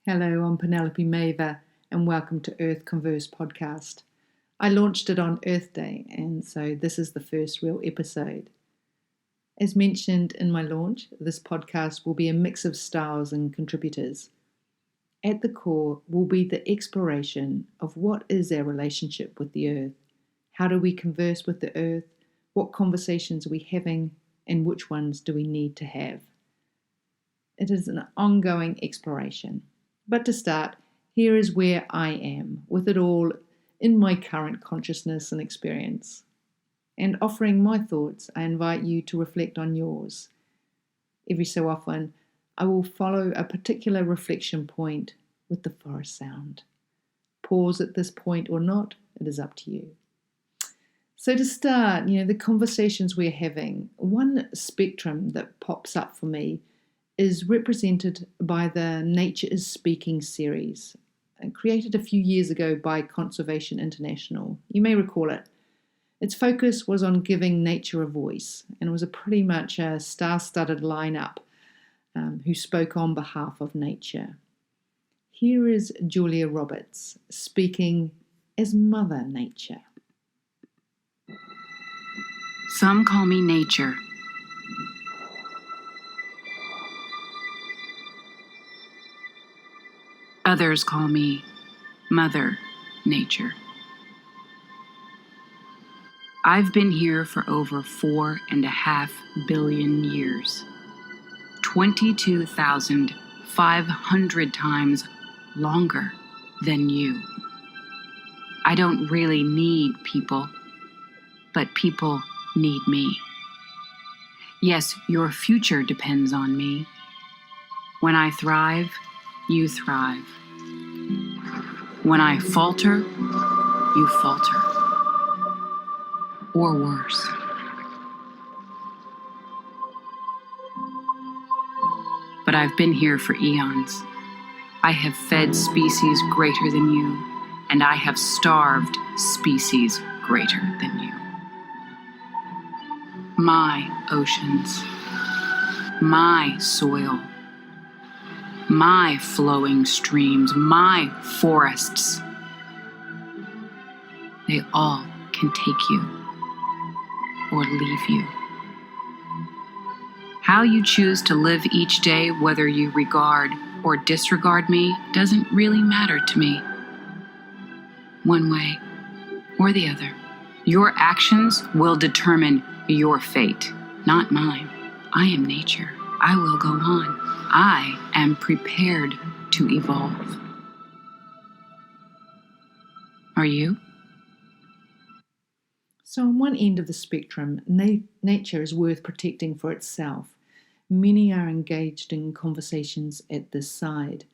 Hello, I'm Penelope Mavor, and welcome to Earth Converse podcast. I launched it on Earth Day, and so this is the first real episode. As mentioned in my launch, this podcast will be a mix of styles and contributors. At the core will be the exploration of what is our relationship with the Earth, how do we converse with the Earth, what conversations are we having, and which ones do we need to have. It is an ongoing exploration. But to start, here is where I am with it all in my current consciousness and experience. And offering my thoughts, I invite you to reflect on yours. Every so often, I will follow a particular reflection point with the forest sound. Pause at this point or not, it is up to you. So to start, the conversations we're having, one spectrum that pops up for me is represented by the Nature is Speaking series, created a few years ago by Conservation International. You may recall it. Its focus was on giving nature a voice, and it was pretty much a star-studded lineup who spoke on behalf of nature. Here is Julia Roberts speaking as Mother Nature. Some call me nature. Others call me Mother Nature. I've been here for over 4.5 billion years, 22,500 times longer than you. I don't really need people, but people need me. Yes, your future depends on me. When I thrive, you thrive. When I falter, you falter. Or worse. But I've been here for eons. I have fed species greater than you, and I have starved species greater than you. My oceans, my soil, my flowing streams, my forests, they all can take you or leave you. How you choose to live each day, whether you regard or disregard me, doesn't really matter to me. One way or the other. Your actions will determine your fate, not mine. I am nature. I will go on. I am prepared to evolve. Are you? So on one end of the spectrum, nature is worth protecting for itself. Many are engaged in conversations at this side.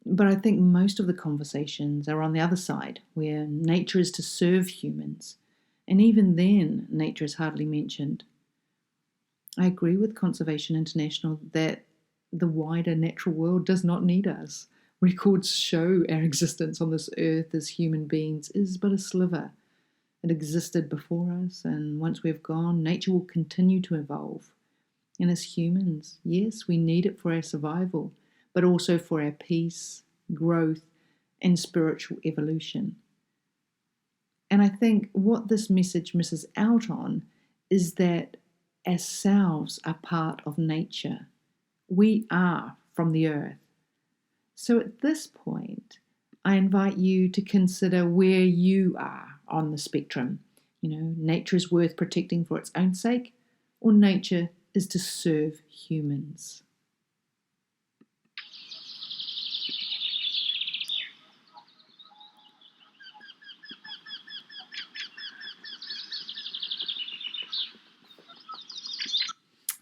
But I think most of the conversations are on the other side, where nature is to serve humans. And even then, nature is hardly mentioned. I agree with Conservation International that the wider natural world does not need us. Records show our existence on this earth as human beings is but a sliver. It existed before us, and once we've gone, nature will continue to evolve. And as humans, yes, we need it for our survival, but also for our peace, growth, and spiritual evolution. And I think what this message misses out on is that ourselves are part of nature. We are from the earth. So at this point, I invite you to consider where you are on the spectrum. Nature is worth protecting for its own sake, or nature is to serve humans.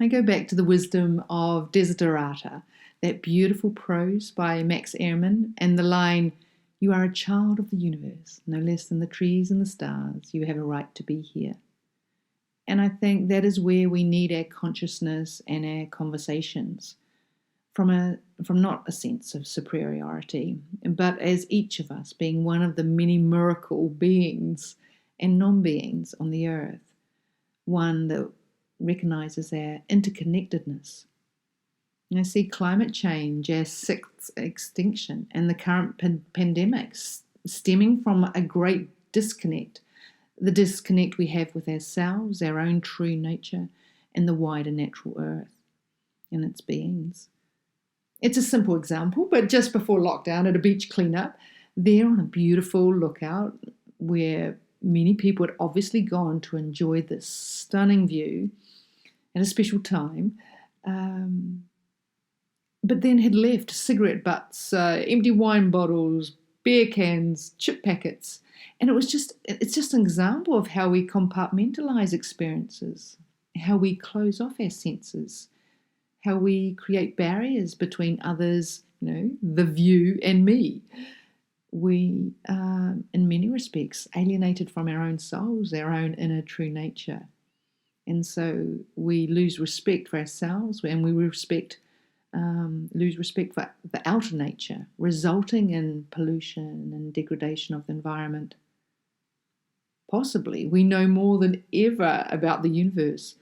I go back to the wisdom of Desiderata, that beautiful prose by Max Ehrmann, and the line, "You are a child of the universe, no less than the trees and the stars. You have a right to be here." And I think that is where we need our consciousness and our conversations, from not a sense of superiority, but as each of us being one of the many miracle beings and non-beings on the earth, one that recognizes our interconnectedness. I see climate change as sixth extinction and the current pandemic stemming from a great disconnect, the disconnect we have with ourselves, our own true nature, and the wider natural earth and its beings. It's a simple example, but just before lockdown at a beach cleanup, there on a beautiful lookout where many people had obviously gone to enjoy this stunning view at a special time, but then had left cigarette butts, empty wine bottles, beer cans, chip packets. And it's just an example of how we compartmentalize experiences, how we close off our senses, how we create barriers between others, the view and me. We are, in many respects, alienated from our own souls, our own inner true nature. And so we lose respect for ourselves, and we lose respect for the outer nature, resulting in pollution and degradation of the environment. Possibly, we know more than ever about the universe.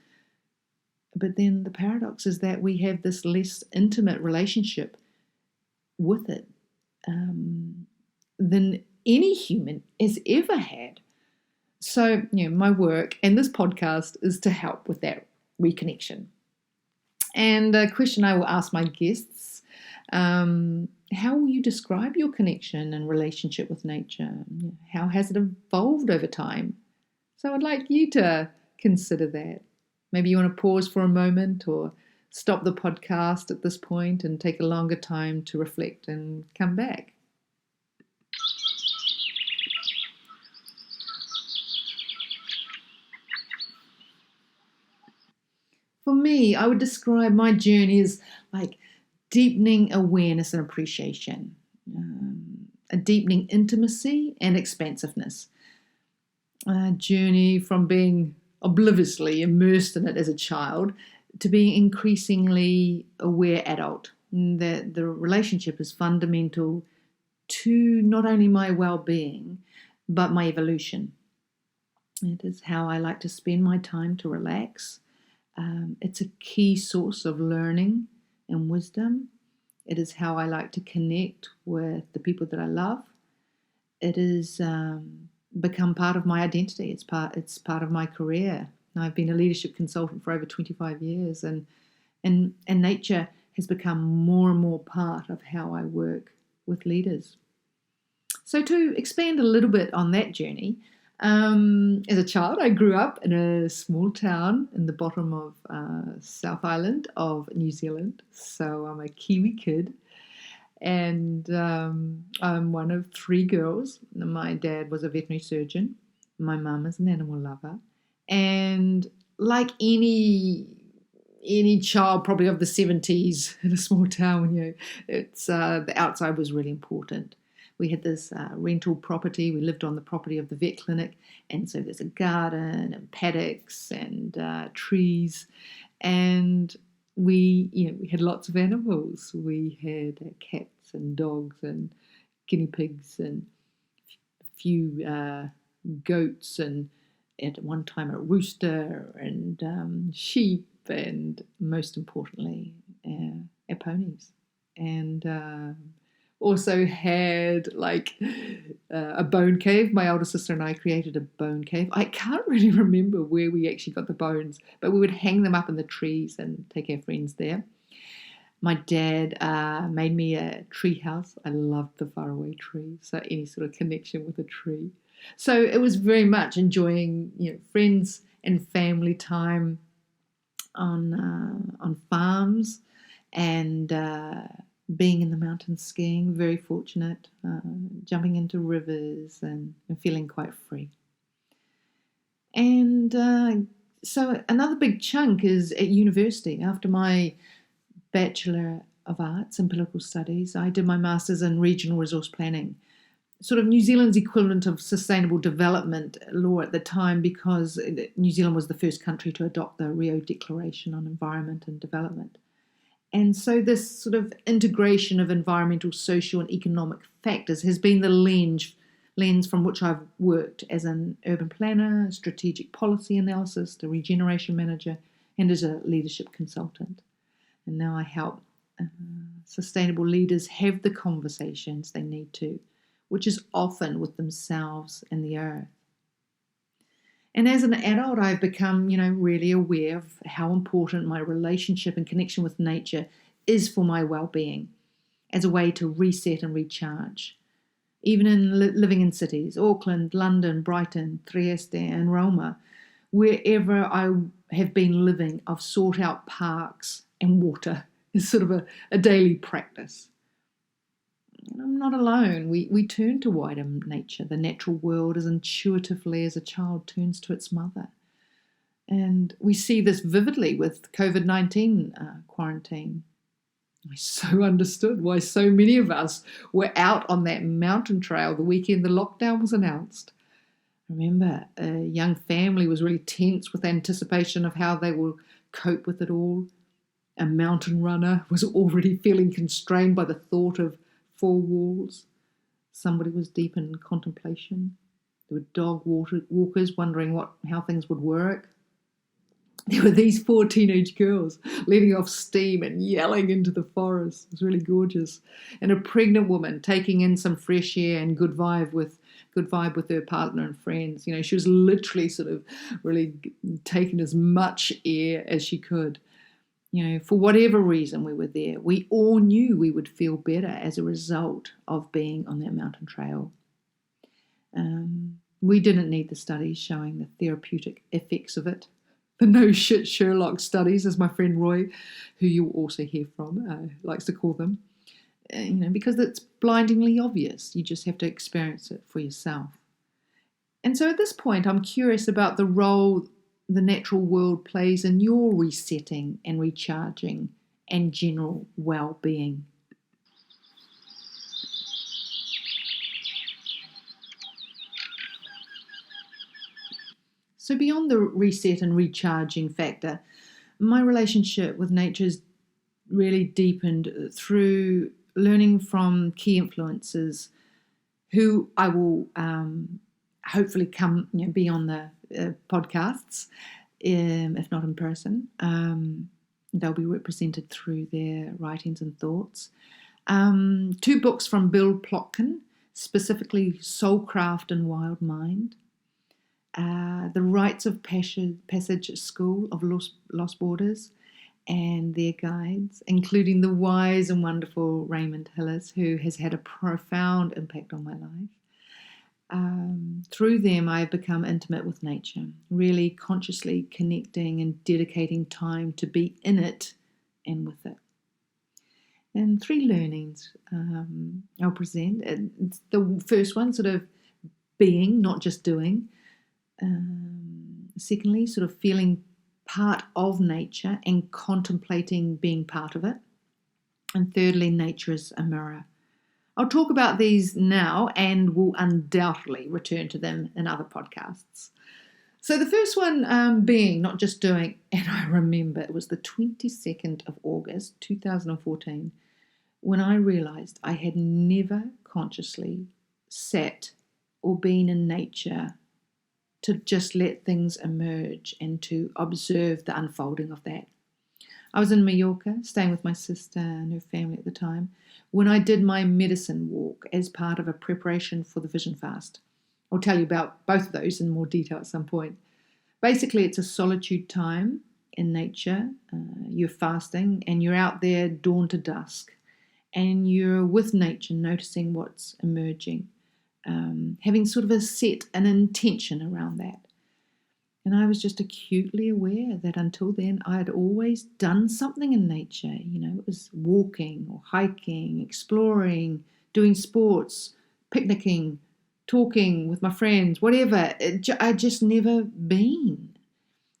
But then the paradox is that we have this less intimate relationship with it than any human has ever had. So, my work and this podcast is to help with that reconnection. And a question I will ask my guests, how will you describe your connection and relationship with nature? How has it evolved over time? So I'd like you to consider that. Maybe you want to pause for a moment or stop the podcast at this point and take a longer time to reflect and come back. For me, I would describe my journey as like deepening awareness and appreciation, a deepening intimacy and expansiveness. A journey from being obliviously immersed in it as a child to being increasingly aware adult. That the relationship is fundamental to not only my well-being, but my evolution. It is how I like to spend my time to relax. It's a key source of learning and wisdom. It is how I like to connect with the people that I love. It has become part of my identity. It's part of my career. I've been a leadership consultant for over 25 years, and nature has become more and more part of how I work with leaders. So to expand a little bit on that journey, as a child, I grew up in a small town in the bottom of South Island of New Zealand. So I'm a Kiwi kid, and I'm one of three girls. My dad was a veterinary surgeon. My mum is an animal lover. And like any child probably of the 70s in a small town, it's the outside was really important. We had this rental property. We lived on the property of the vet clinic. And so there's a garden and paddocks and trees. And we had lots of animals. We had cats and dogs and guinea pigs and a few goats and at one time a rooster and sheep and most importantly our ponies. And also had a bone cave. My older sister and I created a bone cave. I can't really remember where we actually got the bones, but we would hang them up in the trees and take our friends there. My dad made me a tree house. I loved the faraway tree, so any sort of connection with a tree. So it was very much enjoying friends and family time on farms and being in the mountains skiing, very fortunate, jumping into rivers and feeling quite free. And so another big chunk is at university. After my Bachelor of Arts in Political Studies, I did my Master's in Regional Resource Planning, sort of New Zealand's equivalent of Sustainable Development law at the time, because New Zealand was the first country to adopt the Rio Declaration on Environment and Development. And so this sort of integration of environmental, social and economic factors has been the lens from which I've worked as an urban planner, strategic policy analyst, a regeneration manager, and as a leadership consultant. And now I help sustainable leaders have the conversations they need to, which is often with themselves and the earth. And as an adult, I've become, really aware of how important my relationship and connection with nature is for my well-being, as a way to reset and recharge. Even in living in cities, Auckland, London, Brighton, Trieste and Roma, wherever I have been living, I've sought out parks and water as sort of a daily practice. And I'm not alone. We turn to wider nature, the natural world, as intuitively as a child turns to its mother. And we see this vividly with COVID-19 quarantine. I so understood why so many of us were out on that mountain trail the weekend the lockdown was announced. I remember a young family was really tense with anticipation of how they will cope with it all. A mountain runner was already feeling constrained by the thought of 4 walls. Somebody was deep in contemplation. There were dog walkers wondering how things would work. There were these 4 teenage girls letting off steam and yelling into the forest. It was really gorgeous. And a pregnant woman taking in some fresh air and good vibe with her partner and friends. She was literally sort of really taking as much air as she could. For whatever reason we were there, we all knew we would feel better as a result of being on that mountain trail. We didn't need the studies showing the therapeutic effects of it. The no-shit Sherlock studies, as my friend Roy, who you'll also hear from, likes to call them, because it's blindingly obvious. You just have to experience it for yourself. And so at this point, I'm curious about the role the natural world plays in your resetting and recharging and general well-being. So beyond the reset and recharging factor, my relationship with nature has really deepened through learning from key influences who I will hopefully come be on the podcasts, if not in person. They'll be represented through their writings and thoughts. 2 books from Bill Plotkin, specifically Soulcraft and Wild Mind. The Rites of Passage School of Lost Borders and their guides, including the wise and wonderful Raymond Hillis, who has had a profound impact on my life. Through them, I have become intimate with nature, really consciously connecting and dedicating time to be in it and with it. And 3 learnings I'll present. It's the first one, sort of being, not just doing. Secondly, sort of feeling part of nature and contemplating being part of it. And thirdly, nature is a mirror. I'll talk about these now and will undoubtedly return to them in other podcasts. So the first one being, not just doing, and I remember it was the 22nd of August 2014 when I realised I had never consciously sat or been in nature to just let things emerge and to observe the unfolding of that. I was in Mallorca, staying with my sister and her family at the time, when I did my medicine walk as part of a preparation for the Vision Fast. I'll tell you about both of those in more detail at some point. Basically, it's a solitude time in nature. You're fasting and you're out there dawn to dusk, and you're with nature, noticing what's emerging, having sort of an intention around that. And I was just acutely aware that until then I had always done something in nature. It was walking or hiking, exploring, doing sports, picnicking, talking with my friends, whatever. I'd just never been.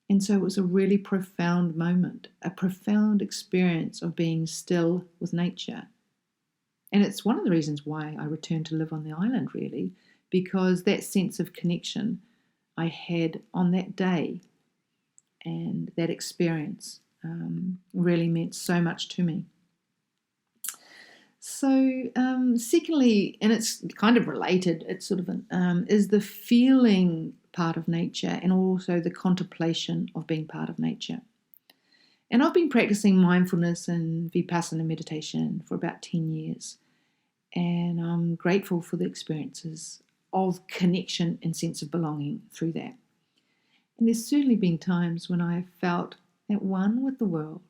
And so it was a really profound moment, a profound experience of being still with nature. And it's one of the reasons why I returned to live on the island, really, because that sense of connection I had on that day and that experience really meant so much to me. So secondly, and it's kind of related, it's sort of is the feeling part of nature and also the contemplation of being part of nature. And I've been practicing mindfulness and Vipassana meditation for about 10 years. And I'm grateful for the experiences of connection and sense of belonging through that. And there's certainly been times when I felt at one with the world,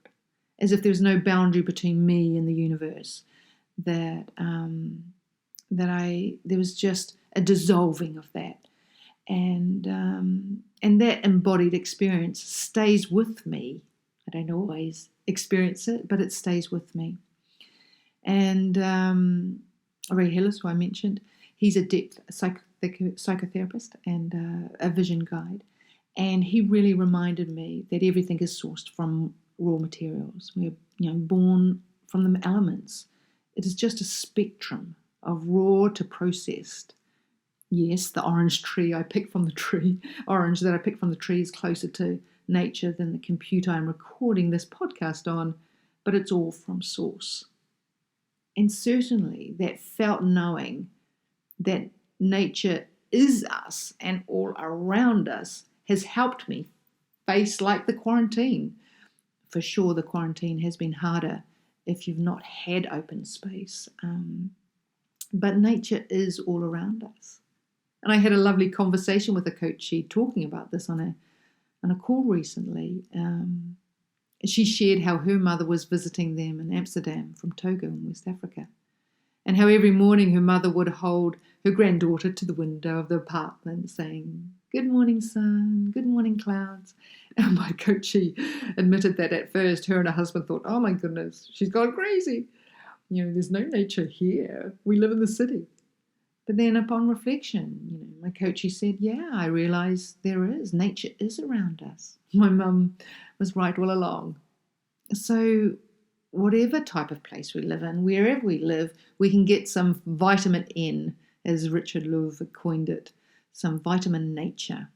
as if there was no boundary between me and the universe, that there was just a dissolving of that. And that embodied experience stays with me. I don't always experience it, but it stays with me. And Ray Hillis, who I mentioned, he's a depth psychotherapist and a vision guide. And he really reminded me that everything is sourced from raw materials. We're born from the elements. It is just a spectrum of raw to processed. Yes, the orange that I picked from the tree is closer to nature than the computer I'm recording this podcast on, but it's all from source. And certainly that felt knowing that nature is us and all around us has helped me face like the quarantine. For sure, the quarantine has been harder if you've not had open space. But nature is all around us. And I had a lovely conversation with a coachee talking about this on a call recently. She shared how her mother was visiting them in Amsterdam from Togo in West Africa, and how every morning her mother would hold her granddaughter to the window of the apartment saying, "Good morning, sun. Good morning, clouds." And my coachee admitted that at first her and her husband thought, "Oh my goodness, she's gone crazy. There's no nature here. We live in the city." But then upon reflection, my coachee said, "Yeah, I realise there is. Nature is around us." My mum was right all along. So whatever type of place we live in, wherever we live, we can get some vitamin N, as Richard Louv coined it, some vitamin nature.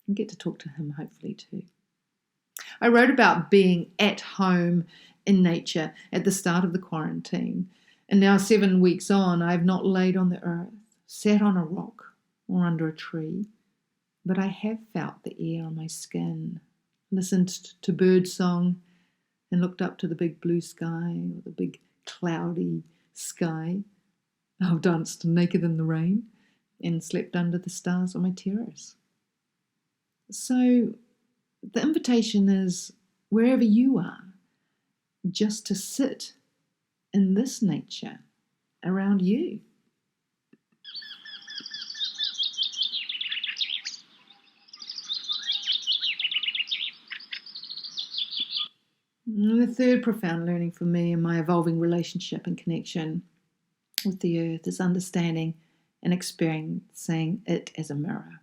I'll get to talk to him hopefully too. I wrote about being at home in nature at the start of the quarantine, and now 7 weeks on, I have not laid on the earth, sat on a rock or under a tree, but I have felt the air on my skin, listened to bird song, and looked up to the big blue sky or the big cloudy sky. I've danced naked in the rain and slept under the stars on my terrace. So the invitation is, wherever you are, just to sit in this nature around you. And the third profound learning for me in my evolving relationship and connection with the earth is understanding and experiencing it as a mirror.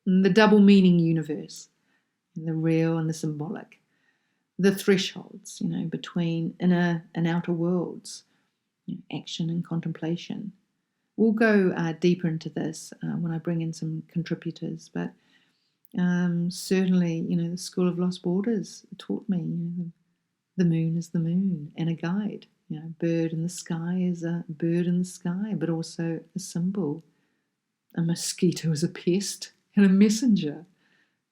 And the double meaning universe, and the real and the symbolic. The thresholds, between inner and outer worlds, action and contemplation. We'll go deeper into this when I bring in some contributors, but certainly, the School of Lost Borders taught me, the moon is the moon and a guide. Bird in the sky is a bird in the sky, but also a symbol. A mosquito is a pest and a messenger.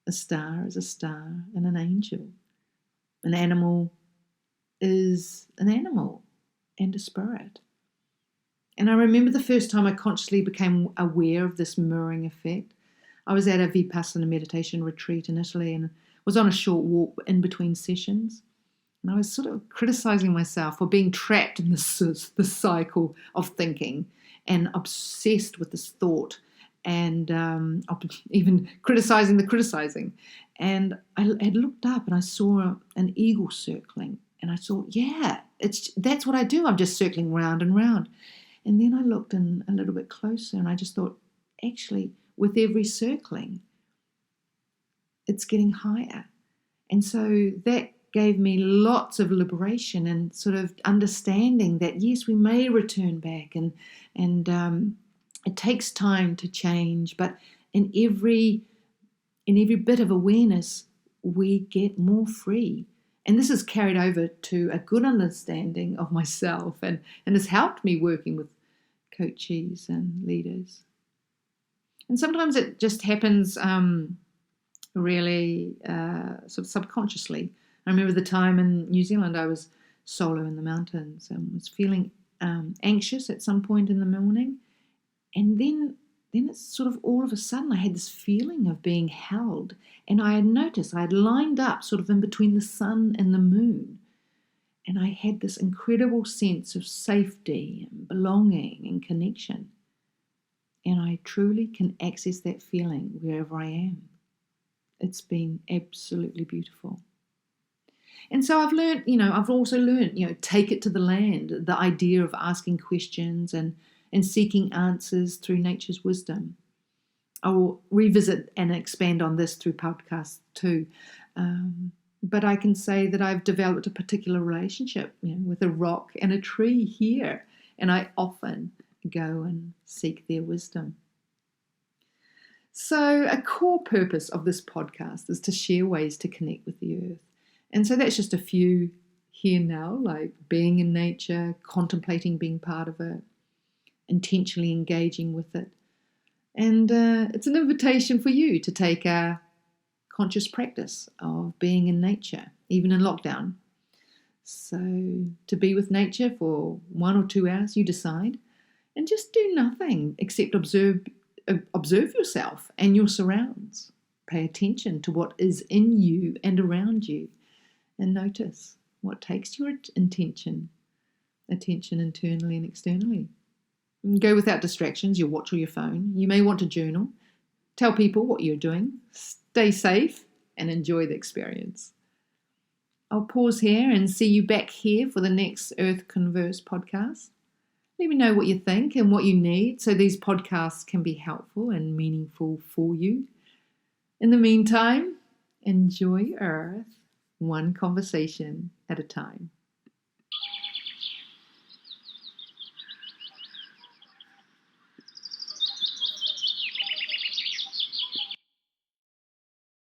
A star is a star and an angel. An animal is an animal and a spirit. And I remember the first time I consciously became aware of this mirroring effect. I was at a Vipassana meditation retreat in Italy and was on a short walk in between sessions. And I was sort of criticizing myself for being trapped in this cycle of thinking and obsessed with this thought and even criticizing the criticizing. And I had looked up and I saw an eagle circling. And I thought, yeah, that's what I do. I'm just circling round and round. And then I looked in a little bit closer and I just thought, actually, with every circling, it's getting higher. And so that gave me lots of liberation and sort of understanding that, yes, we may return back and it takes time to change, but in every bit of awareness, we get more free. And this has carried over to a good understanding of myself and has helped me working with coachees and leaders. And sometimes it just happens really sort of subconsciously. I remember the time in New Zealand I was solo in the mountains and was feeling anxious at some point in the morning. And then it's sort of all of a sudden I had this feeling of being held. And I had noticed I had lined up sort of in between the sun and the moon. And I had this incredible sense of safety and belonging and connection. And I truly can access that feeling wherever I am. It's been absolutely beautiful. And so I've also learned, take it to the land, the idea of asking questions and seeking answers through nature's wisdom. I will revisit and expand on this through podcasts too. But I can say that I've developed a particular relationship with a rock and a tree here. And I often go and seek their wisdom. So a core purpose of this podcast is to share ways to connect with the earth. And so that's just a few here now, like being in nature, contemplating being part of it, intentionally engaging with it. And it's an invitation for you to take a conscious practice of being in nature, even in lockdown. So to be with nature for 1 or 2 hours, you decide, and just do nothing except observe yourself and your surrounds. Pay attention to what is in you and around you, and notice what takes your attention internally and externally. Go without distractions, your watch or your phone. You may want to journal. Tell people what you're doing. Stay safe and enjoy the experience. I'll pause here and see you back here for the next Earth Converse podcast. Let me know what you think and what you need so these podcasts can be helpful and meaningful for you. In the meantime, enjoy Earth, one conversation at a time.